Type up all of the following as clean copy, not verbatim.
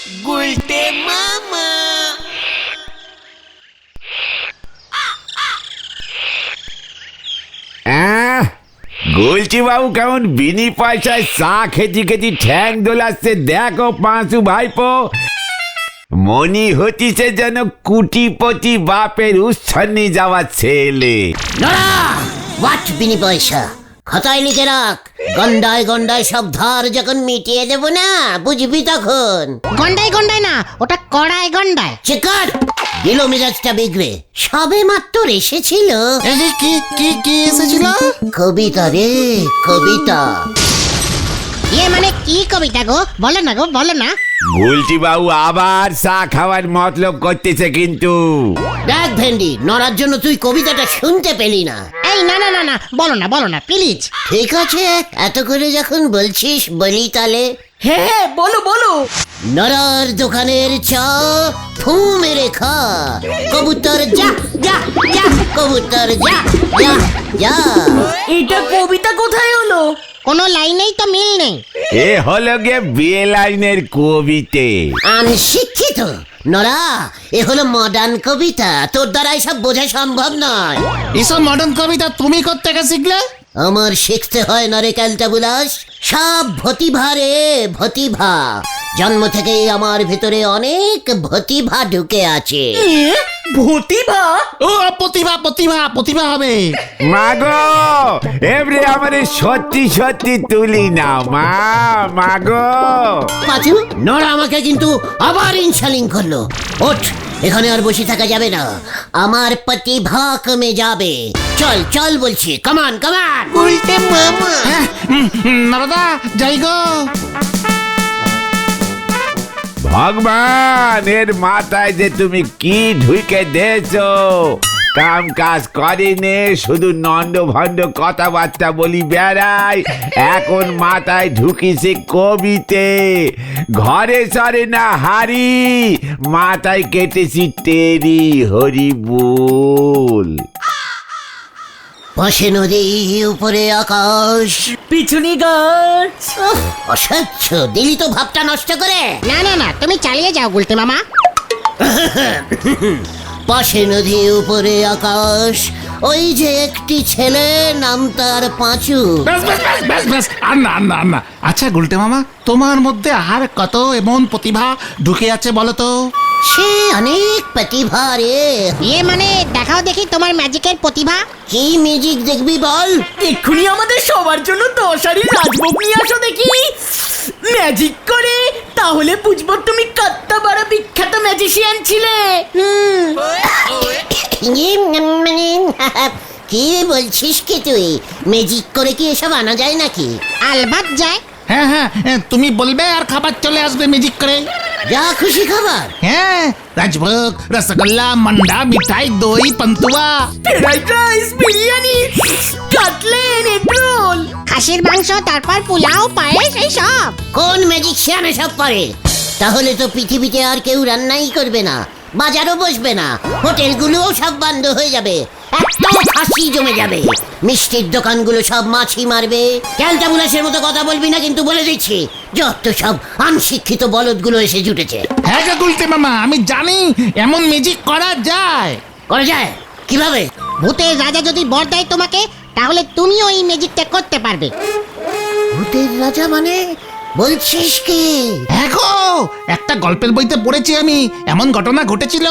গুলটে মামা। গুলচি বাবু কেমন বিনি পয়সায় চা খেতে খেতে ঠ্যাং দোলাচ্ছে দেখো পাঁচু ভাইপো। মনি হতিছে যেন কুটিপতি বাপের উচ্ছন্নি যাওয়া ছেলে। হোয়াট বিনি পয়সা খাতায় লিখে রাখ, গন্ডায় গন্ডায় সব ধার যখন মিটিয়ে দেবো না বুঝবি তখন। গন্ডায় গন্ডায় না, ওটা কড়ায় গন্ডায়। চেকার দিল মেজাজটা বিগড়ে, সবে মাত্র এসেছিল। কি কি কি এসেছিল? কবিতা রে কবিতা। মানে কি কবিতা গো? বলো না গো, বলো না। গুলচি বাবু আবার চা খাওয়ার মতলব করতেছে কিন্তু। দেখ ভেন্ডি, নড়ার জন্য তুই কবিতাটা শুনতে পেলি না। এই না না না না, বলো না প্লিজ। ঠিক আছে, এত করে যখন বলছিস বলি তাহলে। হ্যাঁ বলো বলো। নরার দোকানের চা ফু মেরে খা, কবুতর যা যা যা, কবুতর যা যা যা। এটা কবিতা কোথায় হলো? কোনো লাইনেই তো মিল নেই। এ হলো গে বিয়ে লাইনের কবিতে। শিক্ষিত নরা, এ হলো মডার্ন কবিতা, তোর দ্বারা এসব বোঝা সম্ভব নয়। এসব মডার্ন কবিতা তুমি কোত্থেকে শিখলে? আমার শিখতে হয় না রে ক্যালটাবুলাস, সব ভতিভা রে ভতিভা। জন্ম থেকেই আমার ভিতরে অনেক ভতিভা ঢুকে আছে। ভতিভা? ও প্রতিভা প্রতিভা প্রতিভা হবে। মাগো এবারে আমারে সত্যি সত্যি তুলি না মা, মাগো। পাঁচু, নরা আমাকে কিন্তু আবার ইনশালিং করলো। ওঠ, এখানে আর বসে থাকা যাবে না, আমার প্রতিভা কমে যাবে। চল চল বলছি, কামান কামান। গুলটে মামা। নারদা যাই গো। ভগবান, এর মাথায় যে তুমি কি ঢুকে দিয়েছো। কাম কাজ করেনি, শুধু নন্দ ভন্ড কথাবার্তা বলি বেড়াই। এখন মাথায় ঢুকিছে কবিতে, ঘরে সরে না হারি, মাথায় কেটেছি তেরি হরি বল। পাশে নদী উপরে আকাশ, পিছুনি গাছ। অসহ্য, দিলি তো ভাবটা নষ্ট করে। না না না, তুমি চালিয়ে যাও গুলতে মামা। পাশে নদী উপরে আকাশ, ওই যে একটি ছেলে, নাম তার পাঁচু। ব্যাস ব্যাস ব্যাস ব্যাস ব্যাস, আর না আর না আর না। আচ্ছা গুলটে মামা, তোমার মধ্যে আর কত এমন প্রতিভা ঢুকে আছে বলো তো? সে অনেক প্রতিভা রে। মানে দেখাও দেখি তোমার ম্যাজিকের প্রতিভা। কি মিউজিক দেখবি বল? এক্ষুনি আমাদের সবার জন্য 10 হাড়ির রাজভোগ নিয়ে আসো দেখি, ম্যাজিক করে। তাহলে বুঝবো তুমি কত বড় বিখ্যাত ম্যাজিশিয়ান ছিলে। কি বলছিস কি তুই? ম্যাজিক করে কি এসব আনা যায় নাকি? আলবাত যায়। হ্যাঁ হ্যাঁ, তুমি বলবে আর খাবার চলে আসবে ম্যাজিক করে। যা খুশি খাবার। হ্যাঁ, রাজভোগ, রসগোল্লা, মান্ডা, মিঠাই, দই, pantua, fried rice, biryani, cutlet, egg roll, খাসির মাংস, তারপর পোলাও, পায়েস, এই সব। কোন ম্যাজিশিয়ান এসব পারে? তাহলে তো পৃথিবীতে আর কেউ রান্নাই করবে না, বাজারও বসবে না, হোটেলগুলোও সব বন্ধ হয়ে যাবে, এত খাসি জমে যাবে, মিষ্টির দোকানগুলো সব মাছি মারবে। ক্যালটাবুলাসের মতো কথা বলবি না কিন্তু, বলে দিচ্ছি, যত সব আনশিক্ষিত বলদগুলো এসে জুটেছে। হ্যাঁ গো গুলটে মামা, আমি জানি এমন ম্যাজিক করা যায়। করা যায়? কিভাবে? ভূতের রাজা যদি বর দেয় তোমাকে, তাহলে তুমিও এই ম্যাজিকটা করতে পারবে। ভূতের রাজা মানে? বলছিস কি? হ্যাঁ গো, একটা গল্পের বইতে পড়েছি আমি, এমন ঘটনা ঘটেছিল।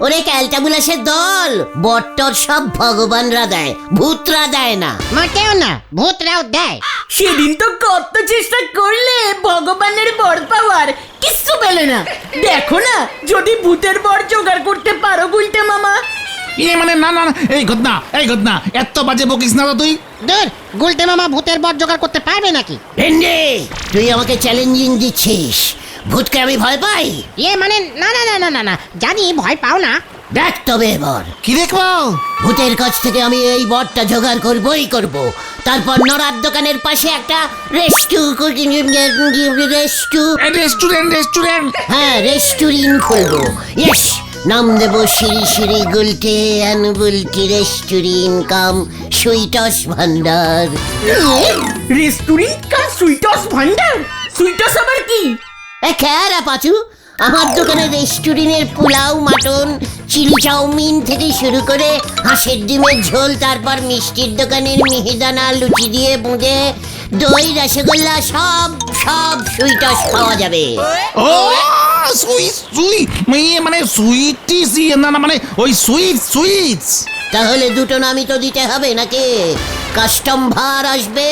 ওরে ক্যালটাবুলাসের দল, বট্টর সব ভগবানরা দেয়, ভূতরা দেয় না। মোটেও না, ভূতরাও দেয়। সেদিন তো কত চেষ্টা করলে ভগবানের বর পাওয়ার, কিচ্ছু পেলে না। দেখো না, যদি ভূতের বর জোগাড় করতে পারো গুলটে মামা। মানে না না না, এই ঘটনা এত বাজে বকিস না তো তুই। দূর, গুলতে মামা ভূতের বর জোগাড় করতে পারবে নাকি? ভেন্ডি, তুই আমাকে চ্যালেঞ্জিং দিচ্ছিস? ভূতকে আমি ভয় পাই? মানে না না না না না না, জানি ভয় পাও না। দেখ তবে এবার কি দেখবো? ভূতের কাছ থেকে আমি এই বরটা জোগাড় করবই করব। তারপর নরার দোকানের পাশে একটা রেস্টুরেন্ট। হ্যাঁ, রেস্টুরেন্ট খুলবো। ইয়েস, নাম দেবো Shri Shri Gulte and Bulti restaurant come sweets Bhandar. Restaurant come sweets Bhandar? Sweets আবার কি? খেয়ারা পাচু, আমার দোকানে রেস্টুরেন্টের পোলাও মাটন চিলি চাউমিন থেকে শুরু করে হাঁসের ডিমের ঝোল, তারপর মিষ্টির দোকানের মিহিদানা লুচি দিয়ে বুঁদে দই রসগোল্লা সব সব সুইটস পাওয়া যাবে। ও মানে সুইটিস না না মানে ওই সুইটস। তাহলে দুটো নামই তো দিতে হবে নাকি? কাস্টম ভার আসবে,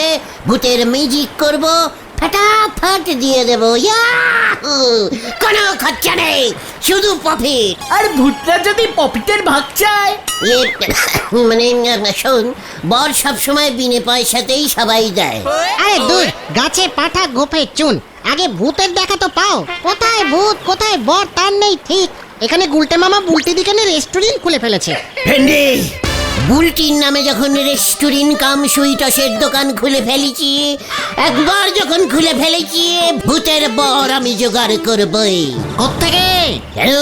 ভূতের মিউজিক করব, ফটাফট দিয়ে দেবো। ইয়াহু! কোনো খরচা নেই, শুধু প্রফিট। আর ভূতরা যদি পপিটের ভাগ চায়? মানে শোন, বর সবসময় বিনে পয়সাতেই সবাই দেয়। আরে দূর, গাছে পাঠা গোফে চুন, আগে ভূতের দেখা তো পাও। কোথায় ভূত কোথায় বর তার নেই ঠিক। এখানে গুলটে মামা বুলটি দিকানে রেস্টুরেন্ট খুলে ফেলেছে। ভেন্ডি, বুলটির নামে যখন রেস্টুরেন্ট কাম সুইটসের দোকান খুলে ফেলেছি, একবার যখন খুলে ফেলেছি, ভূতের বর আমি জোগাড় করবই। কোত্থেকে? কেন?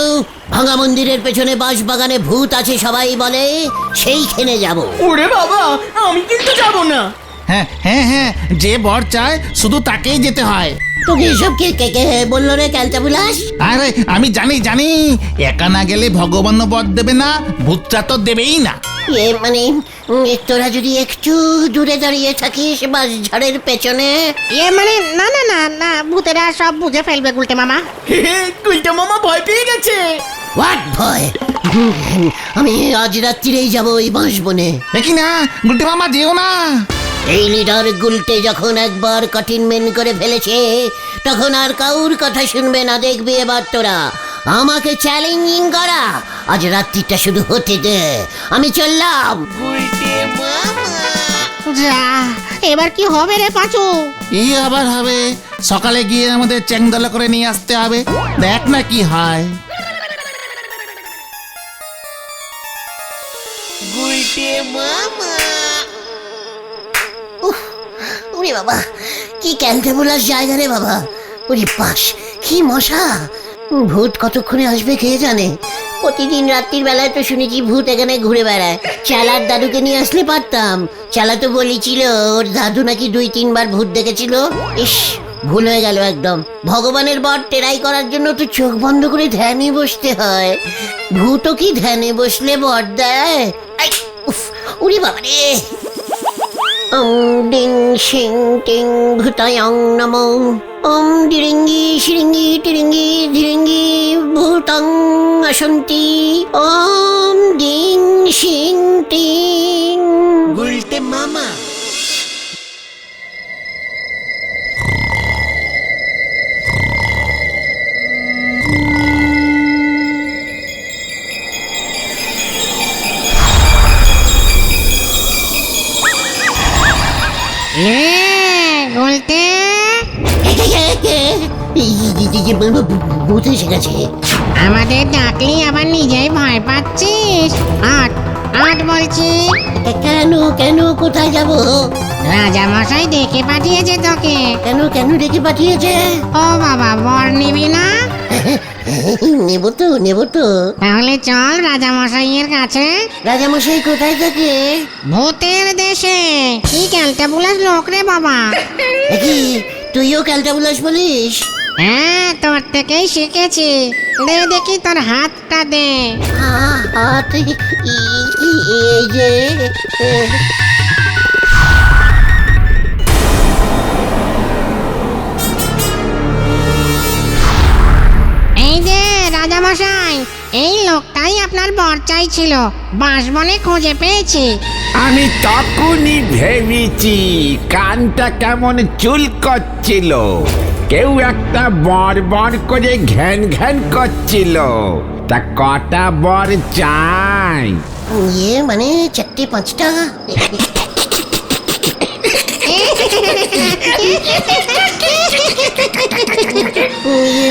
ভাঙা মন্দিরের পেছনে বাঁশবাগানে ভূত আছে সবাই বলে, সেইখানে যাব। ওরে বাবা, আমি কিন্তু যাব না। হ্যাঁ হ্যাঁ হ্যাঁ, যে বর চায় শুধু তাকেই যেতে হয়। তোকে এসব কে কে কে বললো রে ক্যালটা বুলাস? আরে আমি জানি, একা না গেলে ভগবান বর দেবে না, ভূতটা তো দেবেই না। মানে তোরা যদি একটু দূরে দাঁড়িয়ে থাকিস বাস ঝড়ের পেছনে। মানে না না না না, ভূতেরা সব বুঝে ফেলবে গুলটে মামা। কুলটা মামা ভয় পেয়ে গেছে। হোয়াট ভয়? আমি আজ রাত্রিরেই যাবো ওই বাঁশ বনে। দেখি না গুলটে মামা, যেও না। এই লিডার গুলটে যখন একবার কঠিন করে ফেলেছে, তখন আর কাউর কথা শুনবে না। দেখবি এবার তোরা আমাকে চ্যালেঞ্জিং করা। আজ রাত্রিটা শুধু হতে দে, আমি চললাম। যা, এবার কি হবে রে পাঁচু? এই আবার হবে, সকালে গিয়ে আমাদের চ্যাংদলা করে নিয়ে আসতে হবে। দেখ না কি হয়। ওরে বাবা, কি ক্যান্টাবুলার জায়গা রে বাবা। ওরে পাশ, কি মশা। ভূত কতক্ষণে আসবে কে জানে। প্রতিদিন রাত্রির বেলায় তো শুনেছি ভূত এখানে ঘুরে বেড়ায়। চালার দাদুকে নিয়ে আসলে পারতাম। চালা তো বলেছিল ওর দাদু নাকি 2-3 বার ভূত দেখেছিল। ইস, ভুল হয়ে গেল একদম। ভগবানের বর টেরাই করার জন্য তো চোখ বন্ধ করে ধ্যানে বসতে হয়। ভূতও কি ধ্যানে বসলে বর দেয়? উরি বাবা রে। ডিং শিং টিং ভূতায়ং নমো। ডিরিঙ্গি শিরিঙ্গি টিরিঙ্গি ধিরিঙ্গি ভূতং আসন্তি। ডিং শিং টিং। গুলটে মামা। গুলটে, ভূত এসে গেছে। আমাদের ডাকলি আবার নিজেই ভয় পাচ্ছিস? আট আট বলছি। কেন কেন কোথায় যাব? রাজা মশাই ডেকে পাঠিয়েছে তোকে। কেন কেন ডেকে পাঠিয়েছে? ও বাবা, বর নিবি না? নেব তো। তাহলে চল রাজা মশাইয়ের কাছে। রাজামশাই কোথায় থাকে? ভূতের দেশে। কি ক্যালটাবুলাস লোক রে বাবা। কি তুইও ক্যালটাবুলাস বলিস? হ্যাঁ, তোর থেকেই শিখেছি। দে দেখি তোর হাতটা দে। হাত এই যে। এই যে রাজামশাই, এই লোকটাই আপনার বর চাইছিল। বাঁশবনে খুঁজে পেয়েছি। আমি তখনই ভেবেছি কানটা কেমন চুলকচ্ছিল, কেউ একটা বর বর করে ঘ্যান ঘ্যান করছিল। তা কটা বর চাই? মানে 4-5টা।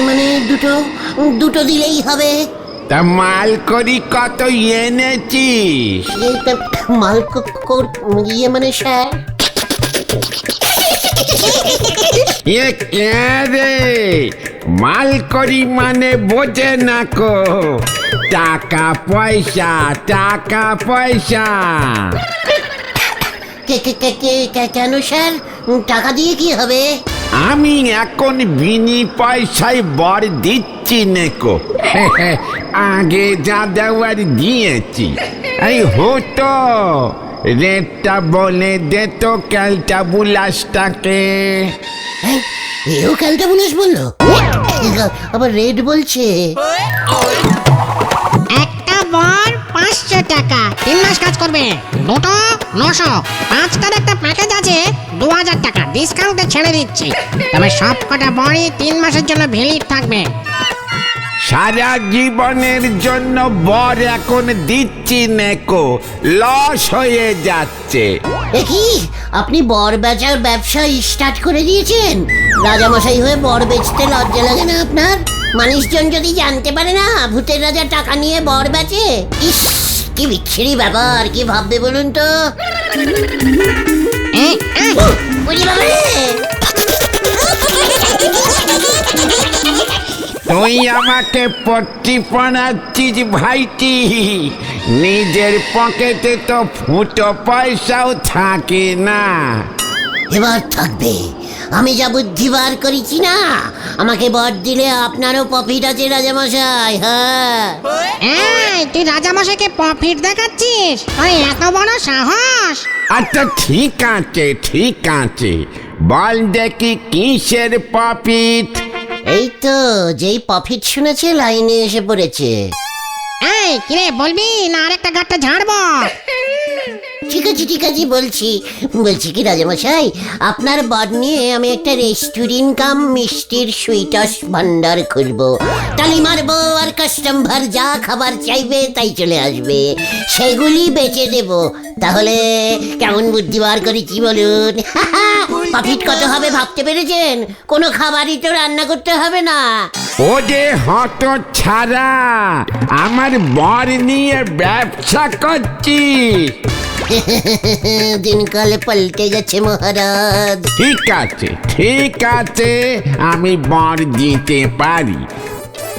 মানে দুটো দিলেই হবে। তা মাল করি কত এনেছিস? মাল মানে স্যার। কে রে? মাল করি মানে বোঝে না কো। টাকা পয়সা। কেন স্যার? টাকা দিয়ে কি হবে? আমি এখন বিনি পয়সায় বর দিচ্ছি নেকো আগে যা দেওয়ার দিয়েছি। এই হতো রেটটা বলে দে তো ক্যালটা বুলাসটাকে। হ্যাঁ, এও ক্যালটা বুলাস বললো, আবার রেড বলছে। একটা বর 500 টাকা, 3 মাস কাজ করবে, দুটো 900, 5টার একটা প্যাকেজ আছে 2000 টাকা ডিসকাউন্টে ছেড়ে দিচ্ছি। তবে সব কটা বরই 3 মাসের জন্য ভ্যালিড থাকবে। সারা জীবনের জন্য বর এখন দিচ্ছি নেকো, লস হয়ে যাচ্ছে। কি আপনি বর বেচার ব্যবসা স্টার্ট করে দিয়েছেন? রাজামশাই হয়ে বর বেচতে লজ্জা লাগে না আপনার? মানুষজন যদি জানতে পারে না ভূতের রাজা টাকা নিয়ে বর বেচে, ইস কি বিচ্ছিরি ব্যাপার, কি ভাববে বলুন তো? বুঝি বাবারে, তুই আমাকে পট্টি পড়াচ্ছিস ভাইটি, নিজের পকেটে তো ফুটো পয়সাও থাকে না। এবার থাকবে। আমি যা বুদ্ধি বার করেছি না, আমাকে বর দিলে আপনারও প্রফিট আছে রাজামশাই। হ্যাঁ, এই তুই রাজামশাইকে প্রফিট দেখাচ্ছিস? ওই এত বড় সাহস! আচ্ছা ঠিক আছে ঠিক আছে, বল দেখি কিসের প্রফিট? এই তো যেই প্রফিট শুনেছে লাইনে এসে পড়েছে। এই কিরে বলবি না আরেকটা গাঁটটা ঝাড়বো? ঠিক আছে বলছি কি রাজামশাই, আপনার বর নিয়ে আমি একটা রেস্টুরেন্ট কাম মিষ্টির সুইটস ভান্ডার খুলবো। তালি মারবো আর কাস্টমার যা খাবার চাইবে তাই চলে আসবে, সেগুলি বেচে দেব। তাহলে কেমন বুদ্ধি বার করেছি বলুন? প্রফিট কত হবে ভাবতে পেরেছেন? কোনো খাবারই তো রান্না করতে হবে না। ও যে হত ছাড়া, আমার বর নিয়ে ব্যবসা করছি। দিনকাল পাল্টে গেছে মহারাজ। ঠিক আছে আমি বর দিতে পারি,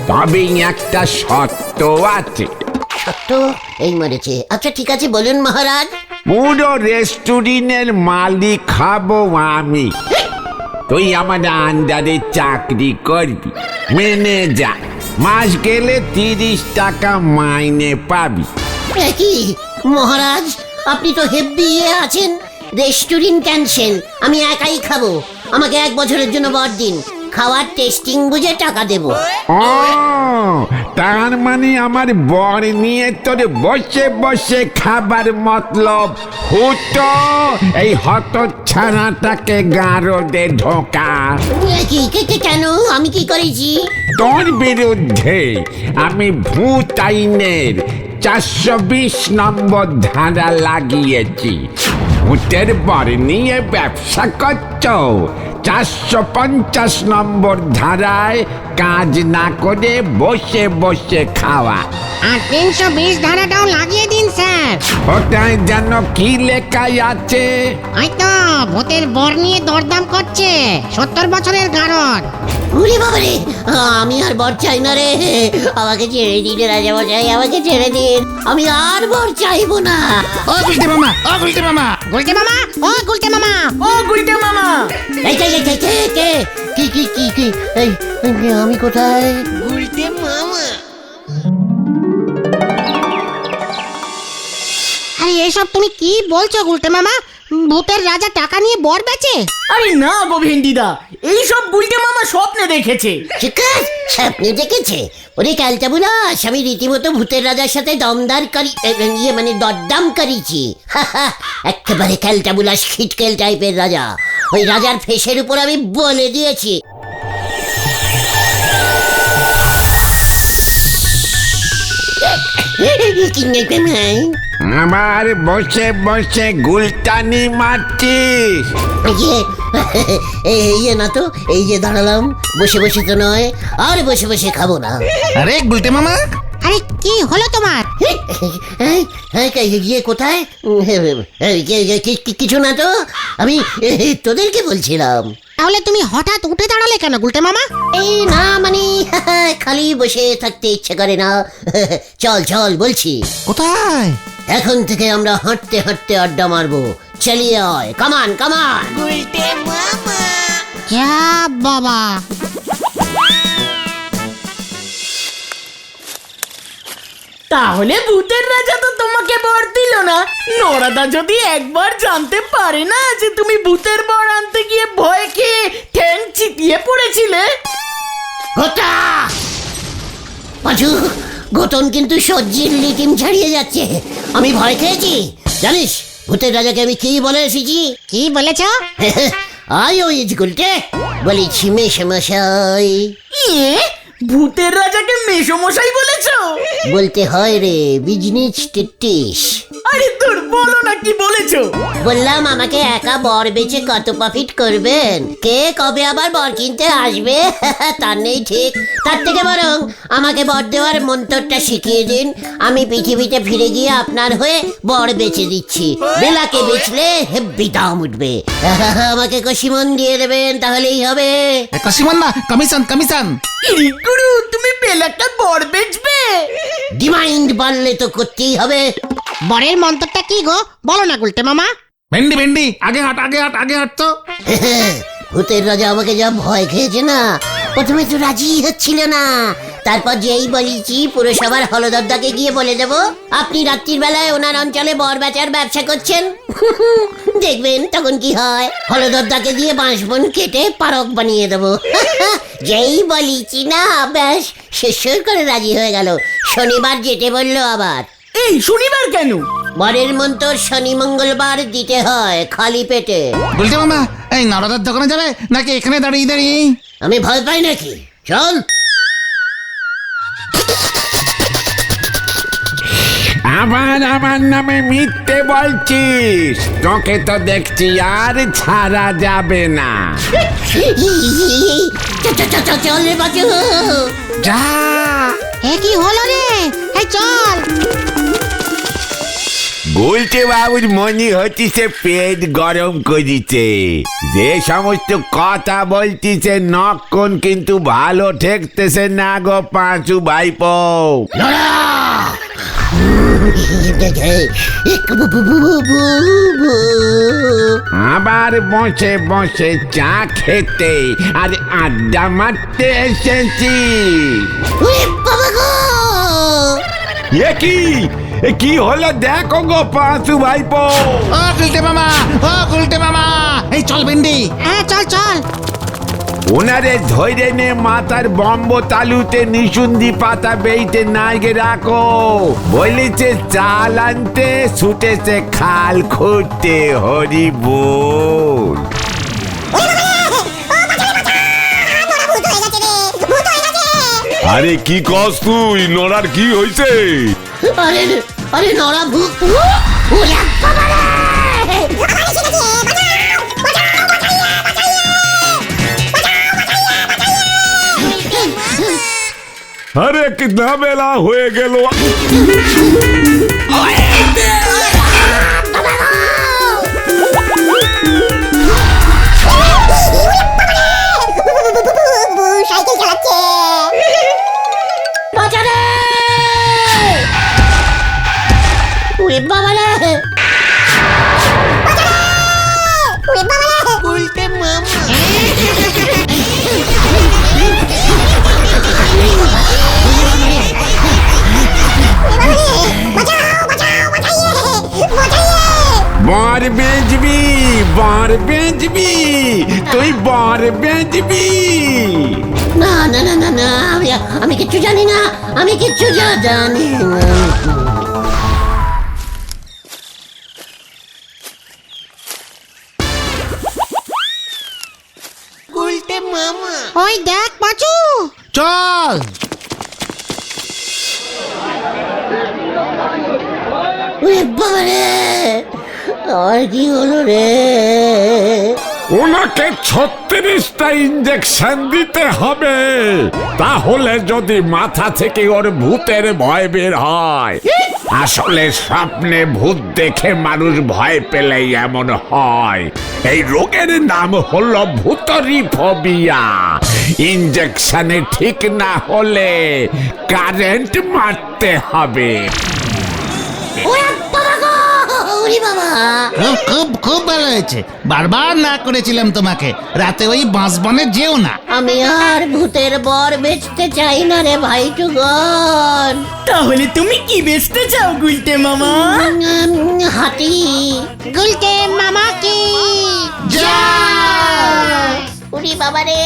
তবে একটা শর্ত আছে। তো এই মরেছে। আচ্ছা ঠিক আছে বলুন মহারাজ। পুরো রেস্টুরেন্টের মালিক খাবো আমি, তুই আমার আন্ডারে চাকরি করবি, মেনে যা। মাস গেলে 30 টাকা মাইনে পাবি। কি মহারাজ, আপনি তো হেব্বি আছেন। রেস্টুরেন্ট ক্যান্সেল, আমি একাই খাবো। আমাকে 1 বছরের জন্য বর দিন, খাওয়ার টেস্টিং বুঝে টাকা দেব। ও তার মানে আমার বর নিয়ে তোর বসে বসে খাবার মতলব হতো? এই হত ছানাটাকে গারদে ঢোকা। কেন, আমি কি করেছি? তোর বিরুদ্ধে আমি ভূত আইনের 420 নম্বর ধারা লাগিয়েছি। ভূতের বর নিয়ে ব্যবসা করছ, 450 নম্বর ধারায় কাজ না করে বসে বসে খাওয়া। আর 320 ধারাটাও লাগিয়ে দিন স্যার। ওটায় যেন কি লেখাই আছে? ওই তো ভূতের বর নিয়ে দরদাম করছে, 70 বছরের গারদ। উরে বাবারে, আমি আর বর চাই না রে। আমাকে ছেড়ে দিন রাজামশাই, আমাকে ছেড়ে দিন। আমি আর বর চাইবো না। ও গুলটে মামা, ও গুলটে মামা, গুলটে মামা, ও গুলটে মামা! ও গুলটে মামা, এই কি এই আমি কোথায়? আরে এসব তুমি কি বলছো গুলটে মামা? ভূতের রাজা টাকা নিয়ে বর বেচে? আরে না গো ভেন্ডিদা, এইসব গুলটে মামা স্বপ্নে দেখেছে। চিকাস স্বপ্নে দেখেছে? ওরে ক্যালটা বুলাস, আমি রীতিমতো ভূতের রাজার সাথে দরদাম করেছি। একেবারে ক্যালটা বুলাস খিটকেল টাইপের রাজা। ওই রাজার ফেসের উপর আমি বলে দিয়েছি। আমার বসে বসে গুলটানি মারছিস? এই না তো, এই যে দাঁড়ালাম, বসে বসে তো নয়, আর বসে বসে খাবো না। আরে গুলটে মামা, আরে কি হলো তোমার? ইয়ে কোথায়? কিছু না তো, আমি তোদেরকে বলছিলাম। তাহলে তুমি হঠাৎ উঠে দাঁড়ালে কেন গুলটে মামা? এই না মানে খালি বসে থাকতে ইচ্ছে করে না। চল বলছি। কোথায়? এখন থেকে আমরা হাঁটতে হাঁটতে আড্ডা মারবো। চলিয়ে আয়, কামান। যা বাবা, তাহলে ভূতের রাজা তো তোমাকে বর দিল না। নরাদা যদি একবার জানতে পারে না যে তুমি ভূতের বর আনতে গিয়ে ভয় খেয়ে ঠ্যাং চিতিয়ে পড়েছিলে। ঘটা পাঁচু, ঘটন কিন্তু সহ্যের লিটিম ছাড়িয়ে যাচ্ছে। আমি ভয় খেয়েছি জানিস? ভূতের রাজাকে আমি কি বলে এসেছি? কি বলেছ? আই ওই গুলটে বলেছি মেশমশাই। ইয়ে, ভূতের রাজাকে মেসমশাই বলেছো? বলতে হয় রে, বিজনেস টিটিস। আরে তোর বলো না কি বলেছো। বললাম আমাকে একা বর বেচে কত প্রফিট করবেন, কে কবে আবার বর কিনতে আসবে তার নেই ঠিক। তার থেকে বরং আমাকে বর দেওয়ার মন্ত্রটা শিখিয়ে দিন, আমি পৃথিবীতে ফিরে গিয়ে আপনার হয়ে বর বেচে দিচ্ছি। বেলাকে বেচলে হেব্বি দাম উঠবে। আমাকে কষিমন দিয়ে দেবেন, তাহলেই হবে। কাশিমান না, কমিশন কমিশন। ইরি গুরু, তুমি বেলাটা বর বেচবে? ডিমান্ড বাড়লে তো করতেই হবে। বরের মন্ত্রটা কি গো, বলো না গুলটে মামা। ভেন্ডি ভেন্ডি, আগে হাট আগে হাট আগে হাট তো। ভূতের রাজা আমাকে যা ভয় খেয়েছে না, প্রথমে তো রাজি হচ্ছিল না। তারপর যেই বলেছি পুরসভার হলদরদাকে গিয়ে বলে দেব আপনি রাত্রির বেলায় ওনার অঞ্চলে বর বেচার ব্যবসা করছেন, দেখবেন তখন কি হয়। হলদরদাকে দিয়ে বাঁশবন কেটে পারক বানিয়ে দেবো। যেই বলেছি না, ব্যাস শেষ করে রাজি হয়ে গেল। শনিবার যেতে বললো আবার। এই শনিবার কেন? বরের মন্ত্র শনি মঙ্গলবার দিতে হয় খালি পেটে। বলতে মামা, এই নরদার দোকানে যাবে নাকি এখানে দাঁড়িয়ে দাঁড়িয়ে? আমি ভয় পাই নাকি? চল। আবার আমার নামে মিথ্যে বলছিস? তোকে তো দেখছি আর ছাড়া যাবে না। চল রে বাজু। যা। এ কি হলো রে? এই চল। বলতে বাবুর মনে হচ্ছে পেট গরম করিছে। যে সমস্ত কথা বলতিছে নক্ষণ কিন্তু ভালো ঠেকতেছে না গো পাঁচু ভাইপো। আবার বসে বসে চা খেতে আর আড্ডা মারতে এসেছি। এ কি হলো দেখো গো পাঁচু ভাইপো। ও গুলটে মামা, ও গুলটে মামা, এই চল ভেন্ডি। হ্যাঁ চল চল। ওনারে ধৈর্য নে মাথার বম্ব তালুতে নিশুন্দি পাতা বেইতে নাইগে রাখো। বলেছে চাল আনতে, ছুটেছে খাল খুঁড়তে। হরি বল। আরে কি কস তুই? নড়ার কি হইছে? আরে আরে নরা ভূত। আরে কি ঝামেলা হয়ে গেল। সাইকেল চালাচ্ছে। বাঁচারে! ওরে বাবা রে! ওরে বাবা রে! উল্টে মামা! বর বেচবি, বর বেচবি, তুই বর বেচবি। না না না না না, আমি কিচ্ছু জানি না, আমি কিচ্ছু জানি না। ওই দেখ পাঁচু। চল। ওরে বাবা রে! আর কি হলো রে? ওনাকে 36টা ইঞ্জেকশন দিতে হবে, তাহলে যদি মাথা থেকে ওর ভূতের ভয় বের হয়। আসলে স্বপ্নে ভূত দেখে মানুষ ভয় পেলেই এমন হয়। এই রোগের নাম হলো ভূতরি ফোবিয়া। ইঞ্জেকশনে ঠিক না হলে কারেন্ট মারতে হবে। ওরে বাবা গো! ওরে বাবা খুব খুব খুব ভালো হয়েছে, বারবার না করেছিলাম তোমাকে রাতে ওই বাঁশবনে যেও না। আমি আর ভূতের বর বেচতে চাই না রে ভাই টুগন। তাহলে তুমি কি বেচতে চাও গুলটে মামা? হাতি। গুলটে মামা কি ওরে বাবা রে